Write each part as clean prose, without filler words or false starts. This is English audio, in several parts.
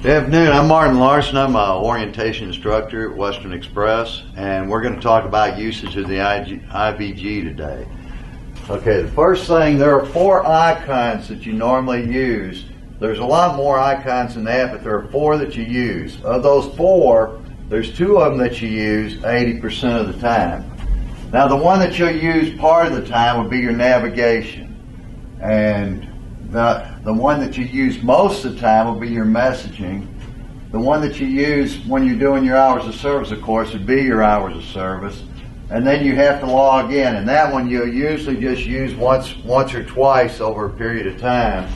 Good afternoon. I'm Martin Larson. I'm an orientation instructor at Western Express, and we're going to talk about usage of the IVG today. Okay, the first thing, there are 4 icons that you normally use. There's a lot more icons than that, but there are 4 that you use. Of those 4, there's 2 of them that you use 80% of the time. Now, the one that you'll use part of the time would be your navigation, and the one that you use most of the time will be your messaging. The one that you use when you're doing your hours of service, of course, would be your hours of service. And then you have to log in, and that one you'll usually just use once or twice over a period of time.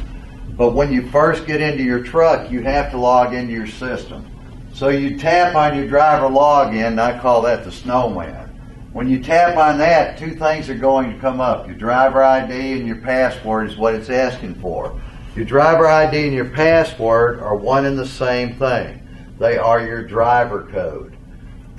But when you first get into your truck, you have to log into your system. So you tap on your driver login, and I call that the snowman. When you tap on that, 2 things are going to come up. Your driver ID and your password is what it's asking for. Your driver ID and your password are one and the same thing. They are your driver code.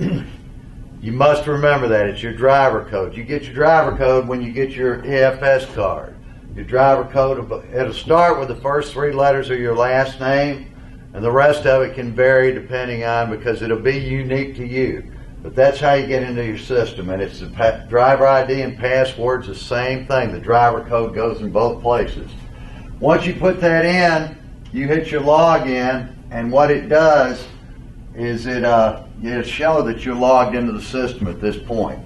You must remember that. It's your driver code. You get your driver code when you get your EFS card. Your driver code, it'll start with the first 3 letters of your last name, and the rest of it can vary depending on, because it'll be unique to you. But that's how you get into your system, and it's the driver ID and password's the same thing. The driver code goes in both places. Once you put that in, you hit your login, and what it does is it'll show that you're logged into the system at this point.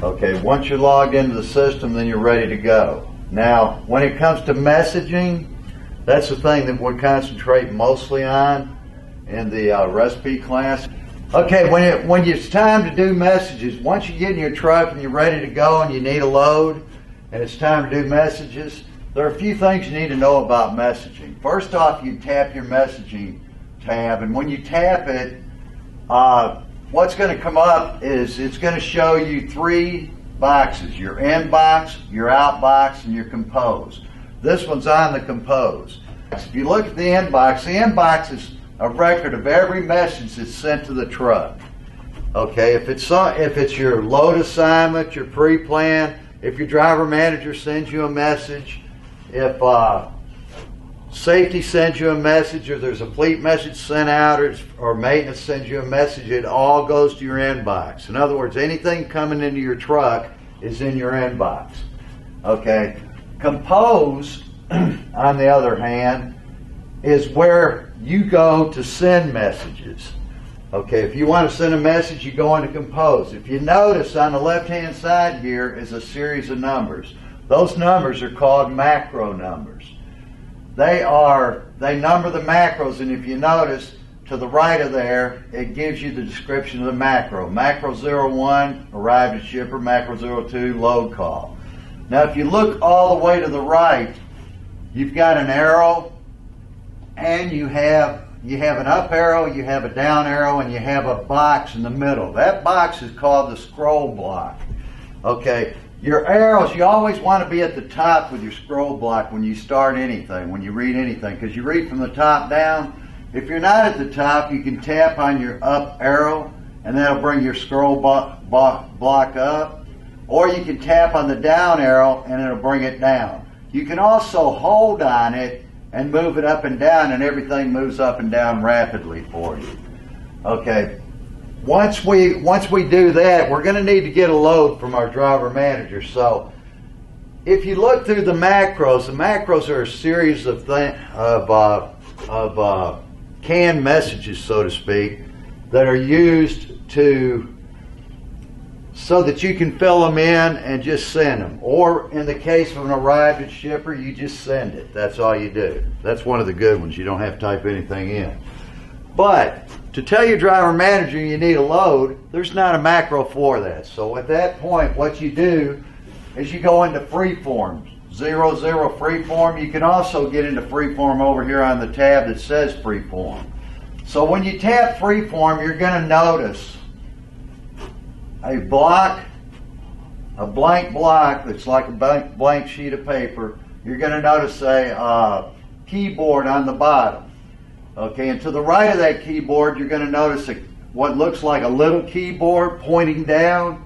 Okay, once you're logged into the system, then you're ready to go. Now, when it comes to messaging, that's the thing that we're concentrating mostly on in the recipe class. Okay, when it's time to do messages, once you get in your truck and you're ready to go and you need a load and it's time to do messages, there are a few things you need to know about messaging. First off, you tap your messaging tab, and when you tap it, what's going to come up is it's going to show you 3 boxes: your inbox, your outbox, and your compose. This one's on the compose. If you look at the inbox is a record of every message that's sent to the truck. Okay, if it's your load assignment, your pre-plan, if your driver manager sends you a message, if safety sends you a message, or there's a fleet message sent out, or maintenance sends you a message, it all goes to your inbox. In other words, anything coming into your truck is in your inbox. Okay, compose, on the other hand, is where you go to send messages. Okay, if you want to send a message, you go into compose. If you notice, on the left-hand side here is a series of numbers. Those numbers are called macro numbers. They number the macros, and if you notice, to the right of there, it gives you the description of the macro. Macro 01, arrived at shipper. Macro 02, load call. Now, if you look all the way to the right, you've got an arrow, and you have an up arrow, you have a down arrow, and you have a box in the middle. That box is called the scroll block. Okay, your arrows, you always want to be at the top with your scroll block when you start anything, when you read anything, because you read from the top down. If you're not at the top, you can tap on your up arrow, and that'll bring your scroll block up. Or you can tap on the down arrow, and it'll bring it down. You can also hold on it and move it up and down, and everything moves up and down rapidly for you. Okay, once we do that, we're going to need to get a load from our driver manager. So if you look through the macros are a series of canned messages, so to speak, that are used so that you can fill them in and just send them. Or in the case of an arrived at shipper, you just send it. That's all you do. That's one of the good ones. You don't have to type anything in. But to tell your driver manager you need a load, there's not a macro for that. So at that point, what you do is you go into freeform, 00 freeform. You can also get into freeform over here on the tab that says freeform. So when you tap freeform, you're going to notice a blank block that's like a blank sheet of paper. You're going to notice a keyboard on the bottom. Okay, and to the right of that keyboard, you're going to notice what looks like a little keyboard pointing down.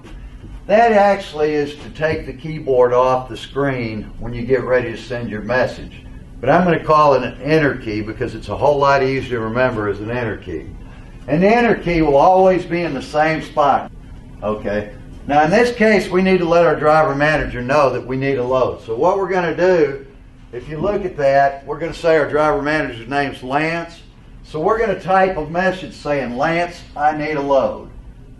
That actually is to take the keyboard off the screen when you get ready to send your message. but I'm going to call it an enter key because it's a whole lot easier to remember as an enter key. And the enter key will always be in the same spot. Okay. Now in this case, we need to let our driver manager know that we need a load. So what we're going to do, if you look at that, we're going to say our driver manager's name's Lance. So we're going to type a message saying, Lance, I need a load.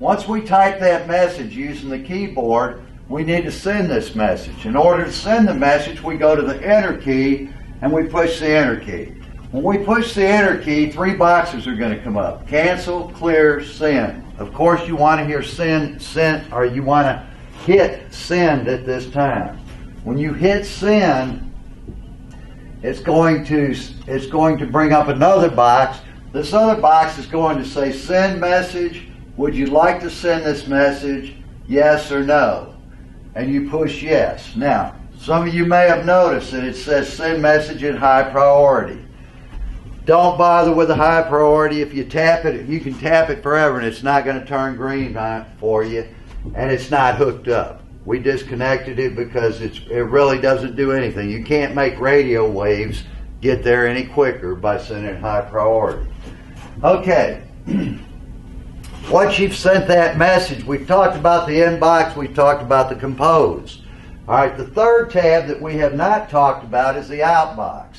Once we type that message using the keyboard, we need to send this message. In order to send the message, we go to the enter key and we push the enter key. When we push the enter key, 3 boxes are going to come up. Cancel, clear, send. Of course, you want to hear send, or you want to hit send at this time. When you hit send, it's going to bring up another box. This other box is going to say send message. Would you like to send this message? Yes or no? And you push yes. Now, some of you may have noticed that it says send message at high priority. Don't bother with a high priority. If you tap it, you can tap it forever and it's not going to turn green for you, and it's not hooked up. We disconnected it because it really doesn't do anything. You can't make radio waves get there any quicker by sending high priority. Okay. Once you've sent that message, we've talked about the inbox, we've talked about the compose. All right, the third tab that we have not talked about is the outbox.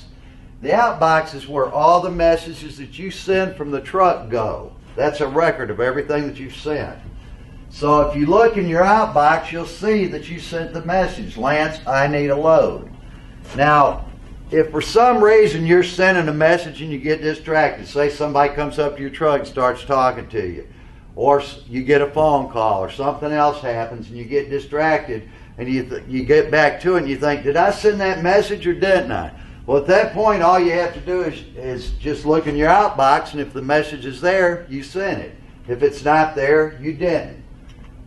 The outbox is where all the messages that you send from the truck go. That's a record of everything that you've sent. So if you look in your outbox, you'll see that you sent the message, Lance, I need a load. Now, if for some reason you're sending a message and you get distracted, say somebody comes up to your truck and starts talking to you, or you get a phone call or something else happens and you get distracted and you get back to it and you think, did I send that message or didn't I? Well, at that point, all you have to do is just look in your outbox, and if the message is there, you sent it. If it's not there, you didn't.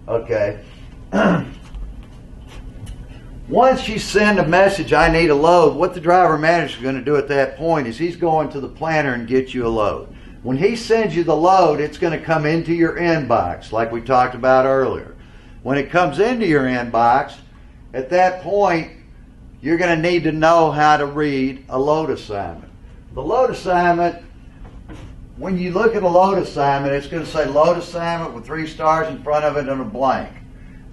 Okay. Once you send a message, I need a load, what the driver manager is going to do at that point is he's going to the planner and get you a load. When he sends you the load, it's going to come into your inbox, like we talked about earlier. When it comes into your inbox, at that point, you're going to need to know how to read a load assignment. The load assignment, when you look at a load assignment, it's going to say load assignment with 3 stars in front of it and a blank.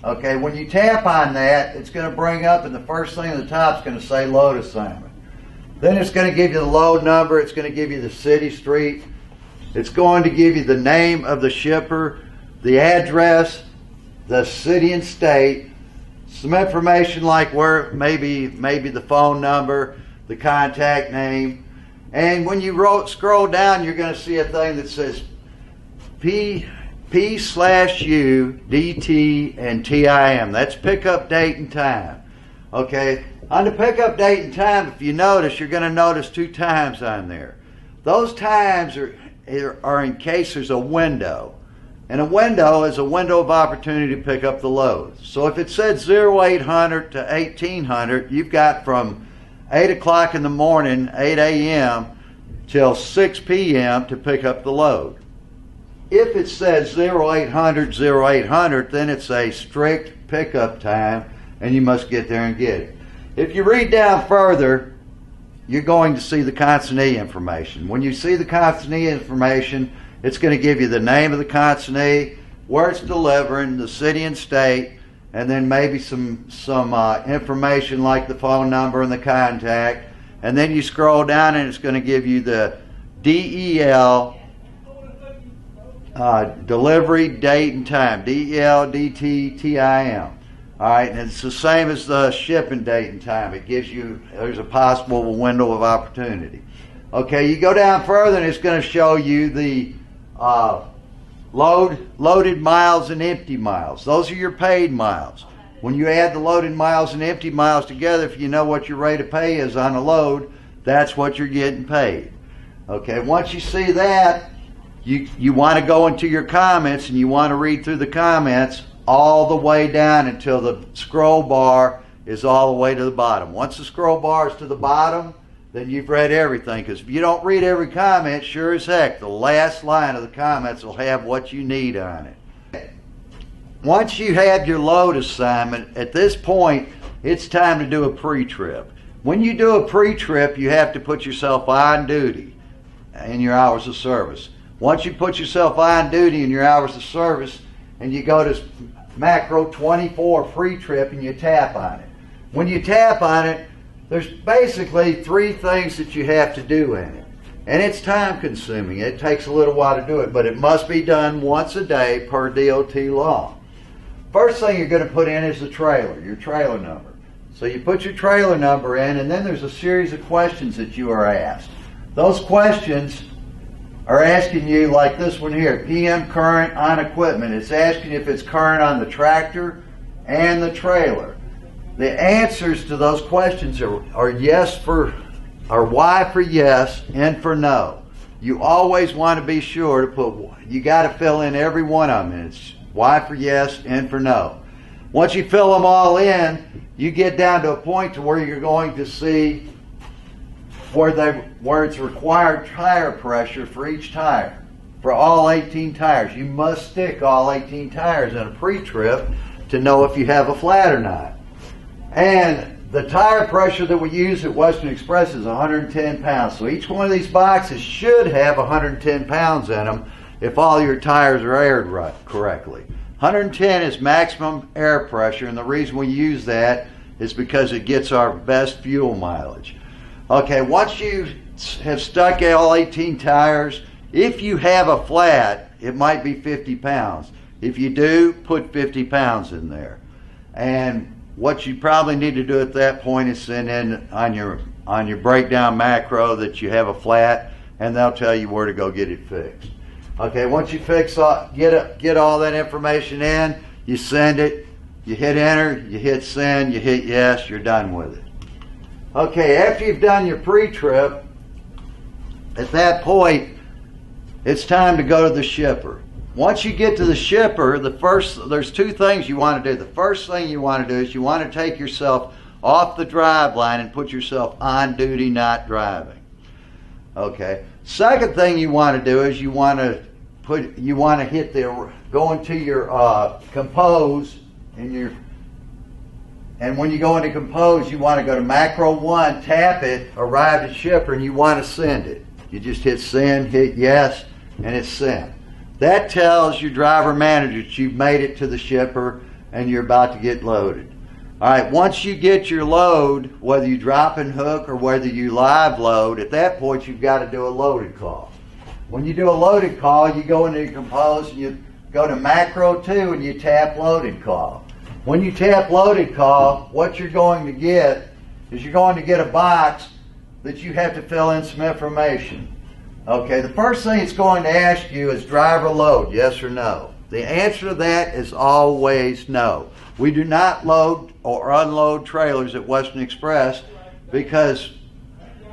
Okay, when you tap on that, it's going to bring up, and the first thing at the top is going to say load assignment. Then it's going to give you the load number, it's going to give you the city, street, it's going to give you the name of the shipper, the address, the city and state, some information like where /maybe the phone number, the contact name, and when you scroll down, you're going to see a thing that says P/U, DT, and TIM. That's pickup date and time. Okay, on the pickup date and time, if you notice, you're going to notice 2 times on there. Those times are in case there's a window. And a window is a window of opportunity to pick up the load. So if it said 0800 to 1800, you've got from 8 o'clock in the morning, 8 a.m., till 6 p.m. to pick up the load. If it says 0800, then it's a strict pickup time, and you must get there and get it. If you read down further, you're going to see the consignee information. When you see the consignee information, it's going to give you the name of the consignee, where it's delivering, the city and state, and then maybe some information like the phone number and the contact. And then you scroll down and it's going to give you the DEL, delivery date and time, DEL, DT, TIM. All right, and it's the same as the shipping date and time. It gives you, there's a possible window of opportunity. Okay, you go down further and it's going to show you the loaded miles and empty miles. Those are your paid miles. When you add the loaded miles and empty miles together, if you know what your rate of pay is on a load, that's what you're getting paid. Okay, once you see that, you want to go into your comments and you want to read through the comments all the way down until the scroll bar is all the way to the bottom. Once the scroll bar is to the bottom, then you've read everything, because if you don't read every comment, sure as heck, the last line of the comments will have what you need on it. Once you have your load assignment, at this point, it's time to do a pre-trip. When you do a pre-trip, you have to put yourself on duty in your hours of service. Once you put yourself on duty in your hours of service and you go to macro 24 pre-trip and you tap on it. When you tap on it, there's basically 3 things that you have to do in it. And it's time consuming. It takes a little while to do it, but it must be done once a day per DOT law. First thing you're going to put in is the trailer, your trailer number. So you put your trailer number in, and then there's a series of questions that you are asked. Those questions are asking you, like this one here, PM current on equipment. It's asking if it's current on the tractor and the trailer. The answers to those questions are yes for, or Y for yes and for no. You always want to be sure to put, you got to fill in every one of them. It's Y for yes and for no. Once you fill them all in, you get down to a point to where you're going to see where it's required tire pressure for each tire. For all 18 tires. You must stick all 18 tires in a pre-trip to know if you have a flat or not. And the tire pressure that we use at Western Express is 110 pounds. So each one of these boxes should have 110 pounds in them if all your tires are aired right, correctly. 110 is maximum air pressure, and the reason we use that is because it gets our best fuel mileage. Okay, once you have stuck all 18 tires, if you have a flat, it might be 50 pounds. If you do, put 50 pounds in there. And what you probably need to do at that point is send in on your breakdown macro that you have a flat, and they'll tell you where to go get it fixed. Okay, once you get all that information in, you send it, you hit enter, you hit send, you hit yes, you're done with it. Okay, after you've done your pre-trip, at that point, it's time to go to the shipper. Once you get to the shipper, there's 2 things you want to do. The first thing you want to do is you want to take yourself off the drive line and put yourself on duty, not driving. Okay. Second thing you want to do is you want to go into your compose and when you go into compose, you want to go to macro 1, tap it, arrive at shipper, and you want to send it. You just hit send, hit yes, and it's sent. That tells your driver manager that you've made it to the shipper and you're about to get loaded. All right, once you get your load, whether you drop and hook or whether you live load, at that point you've got to do a loaded call. When you do a loaded call, you go into your compose and you go to macro 2 and you tap loaded call. When you tap loaded call, what you're going to get is you're going to get a box that you have to fill in some information. Okay, the first thing it's going to ask you is driver load, yes or no. The answer to that is always no. We do not load or unload trailers at Western Express because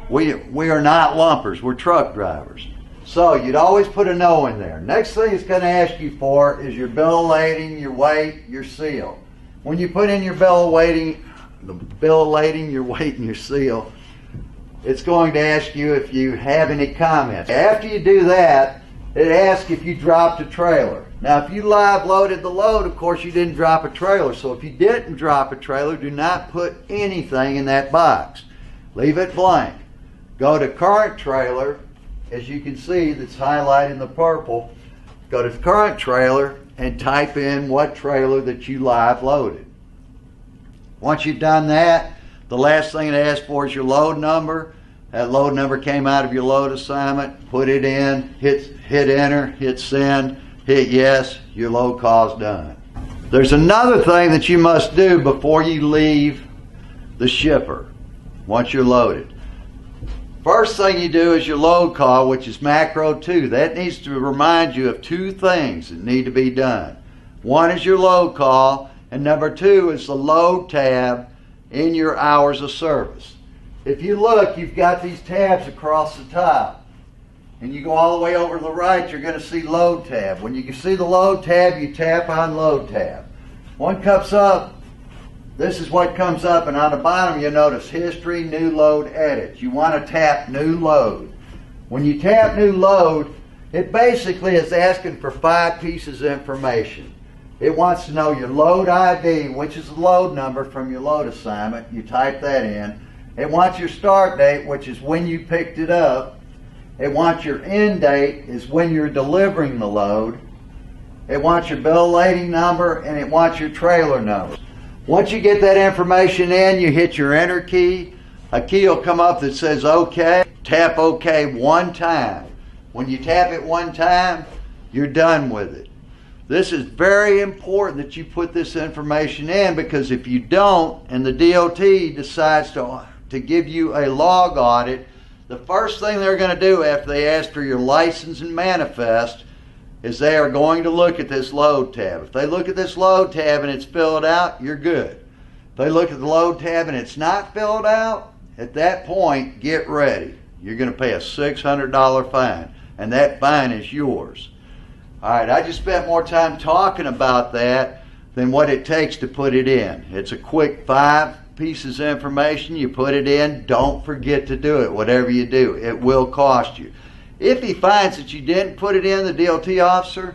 we are not lumpers, we're truck drivers. So you'd always put a no in there. Next thing it's going to ask you for is your bill of lading, your weight, your seal. When you put in your bill of lading, your weight, and your seal, it's going to ask you if you have any comments. After you do that, it asks if you dropped a trailer. Now, if you live loaded the load, of course, you didn't drop a trailer. So if you didn't drop a trailer, do not put anything in that box. Leave it blank. Go to current trailer. As you can see, that's highlighted in the purple. Go to current trailer and type in what trailer that you live loaded. Once you've done that, the last thing it asks for is your load number. That load number came out of your load assignment. Put it in, hit enter, hit send, hit yes, your load call's done. There's another thing that you must do before you leave the shipper once you're loaded. First thing you do is your load call, which is macro 2. That needs to remind you of 2 things that need to be done. One is your load call, and number 2 is the load tab in your hours of service. If you look, you've got these tabs across the top. And you go all the way over to the right, you're going to see load tab. When you see the load tab, you tap on load tab. One comes up, this is what comes up, and on the bottom you'll notice history, new load, edits. You want to tap new load. When you tap new load, it basically is asking for 5 pieces of information. It wants to know your load ID, which is the load number from your load assignment. You type that in. It wants your start date, which is when you picked it up. It wants your end date, is when you're delivering the load. It wants your bill lading number, and it wants your trailer number. Once you get that information in, you hit your enter key. A key will come up that says OK. Tap OK one time. When you tap it one time, you're done with it. This is very important that you put this information in, because if you don't and the DOT decides to give you a log audit, the first thing they're going to do after they ask for your license and manifest is they are going to look at this load tab. If they look at this load tab and it's filled out, you're good. If they look at the load tab and it's not filled out, at that point, get ready. You're going to pay a $600 fine, and that fine is yours. All right, I just spent more time talking about that than what it takes to put it in. It's a quick 5 pieces of information. You put it in. Don't forget to do it. Whatever you do, it will cost you. If he finds that you didn't put it in, the DOT officer,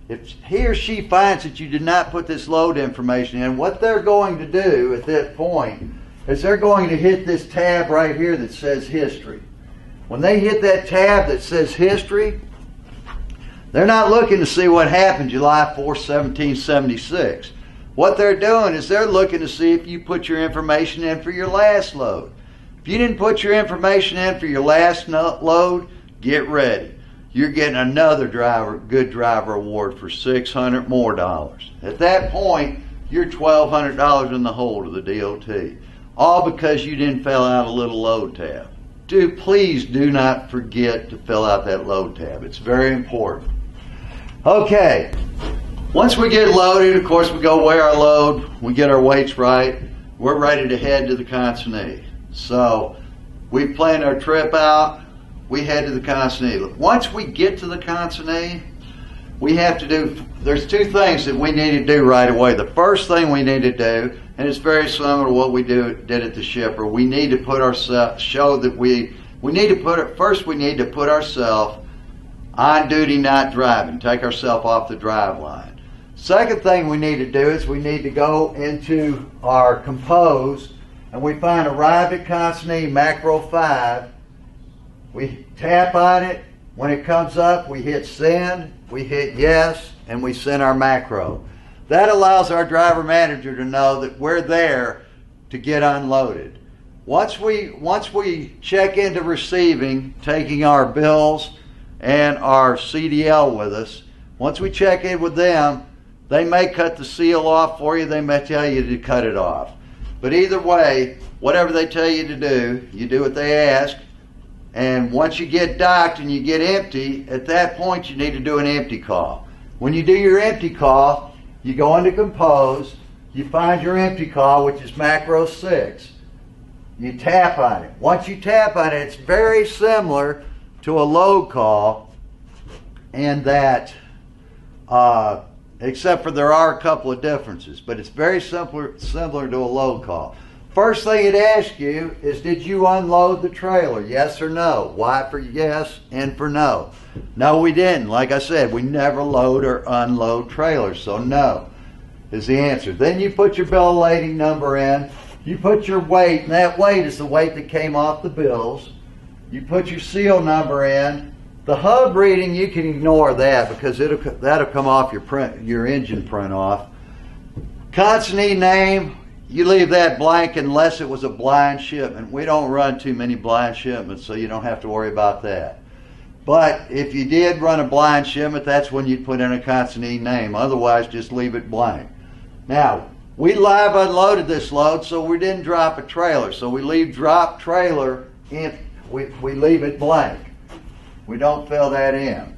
if he or she finds that you did not put this load information in, what they're going to do at that point is they're going to hit this tab right here that says history. When they hit that tab that says history, they're not looking to see what happened July 4, 1776. What they're doing is they're looking to see if you put your information in for your last load. If you didn't put your information in for your last load, get ready. You're getting another good driver award for $600 more. At that point, you're $1,200 in the hole to the DOT. All because you didn't fill out a little load tab. Please do not forget to fill out that load tab. It's very important. Okay, once we get loaded, of course, we go weigh our load, we get our weights right, we're ready to head to the consignee. So we planned our trip out, we head to the consignee. Once we get to the consignee, we have to do, there's 2 things that we need to do right away. The first thing we need to do, and it's very similar to what we did at the shipper, we need to put ourselves, first we need to put ourselves on duty, not driving. Take ourselves off the drive line. Second thing we need to do is we need to go into our compose, and we find arrived at consignee macro 5. We tap on it. When it comes up, we hit send, we hit yes, and we send our macro. That allows our driver manager to know that we're there to get unloaded. Once we check into receiving, taking our bills and our CDL with us, once we check in with them, they may cut the seal off for you, they may tell you to cut it off. But either way, whatever they tell you to do, you do what they ask. And once you get docked and you get empty, at that point you need to do an empty call. When you do your empty call, you go into compose, you find your empty call, which is macro 6. You tap on it. Once you tap on it, it's very similar to a load call, and that except for there are a couple of differences, but it's very similar to a load call. First thing it asks you is, did you unload the trailer? Yes or no? Y for yes, N for no. No, we didn't. Like I said, we never load or unload trailers, so no is the answer. Then you put your bill of lading number in, you put your weight, and that weight is the weight that came off the bills. You put your seal number in. The hub reading, you can ignore that because that'll come off your engine print off. Consignee name, you leave that blank unless it was a blind shipment. We don't run too many blind shipments, so you don't have to worry about that. But if you did run a blind shipment, that's when you'd put in a consignee name. Otherwise, just leave it blank. Now, we live unloaded this load, so we didn't drop a trailer. So we leave drop trailer in. We leave it blank. We don't fill that in.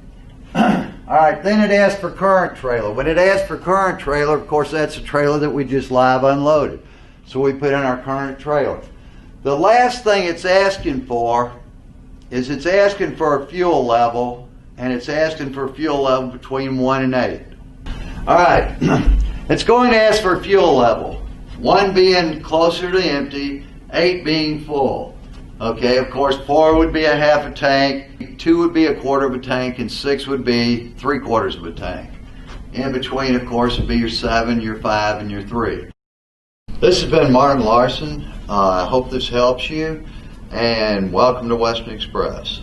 All right, then it asks for current trailer. When it asks for current trailer, of course, that's a trailer that we just live unloaded. So we put in our current trailer. The last thing it's asking for is it's asking for a fuel level, and it's asking for a fuel level between 1 and 8. All right, it's going to ask for a fuel level. 1 being closer to empty, 8 being full. Okay, of course, 4 would be a half a tank, 2 would be a quarter of a tank, and 6 would be 3/4 of a tank. In between, of course, would be your 7, your 5, and your 3. This has been Martin Larson. I hope this helps you, and welcome to Western Express.